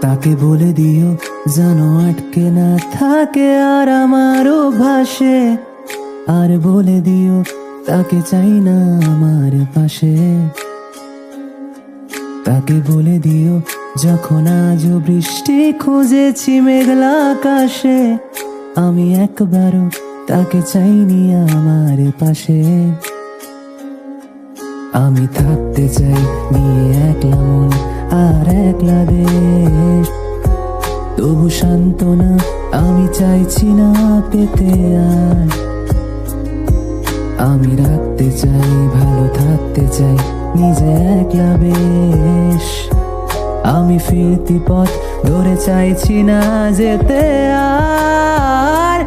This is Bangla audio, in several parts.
তাকে বলে দিও যেন আটকে না থাকে আর আমারও ভাসে। আর বলে দিও তাকে চাই না আমার পাশে। তাকে বলে দিও যখন আজও বৃষ্টি খুঁজেছি মেঘলা আকাশে, আমি একবারও তাকে চাইনি আমার পাশে। আমি থাকতে চাই নিয়ে একলা মন আর একলা দেশ, তবু সান্ত্বনা আমি চাইছি না পেতে আর। আমি রাখতে চাই ভালো থাকতে চাই নিজে একলা বেশ। আমি ফিরতি পথ ধরে চাইছি না যেতে আর।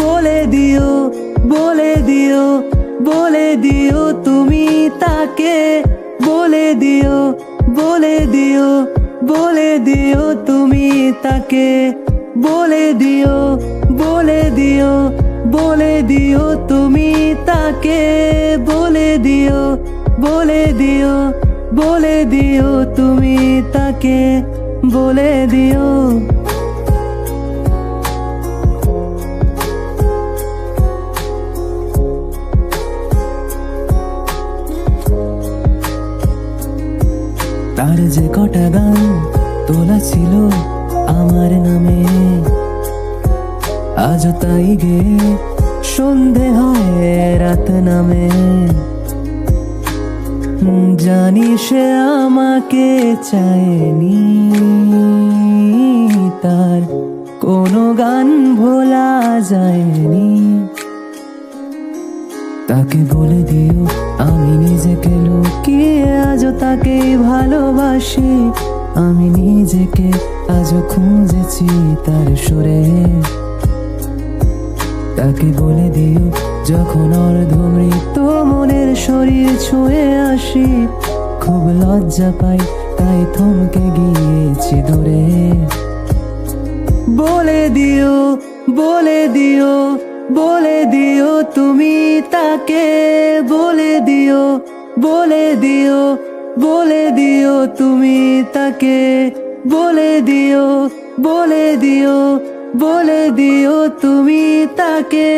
বলে দিও বলে দিও বলে দিও তুমি তাকে, বলে দিও বলে দিও বলে দিও তুমি তাকে, বলে দিও বলে দিও বলে দিও তুমি তাকে, বলে দিও বলে দিও বলে দিও তুমি তাকে, বলে দিও। তার যে কটা গান তোলা ছিল আমার নামে, আজও তাই গে সন্ধে হয় রাত নামে। জানি সে আমাকে চায়নি, তার কোনো গান ভোলা যায়নি। তাকে বলে দিও আমি নিজেকে লুকিয়ে আজও তাকেই ভালোবাসি। আমি নিজেকে আজও খুঁজেছি তার সুরে। তাকে বলে দিও যখন অর্ধমৃত মনের শরীর ছুঁয়ে আসি, খুব লজ্জা পাই তাই থমকে গিয়েছি দূরে। বলে দিও বলে দিও বলে দিও তুমি তাকে, বলে দিও বলে দিও বলে দিও তুমি তাকে, বলে দিও বলে দিও বলে দিও তুমি তাকে।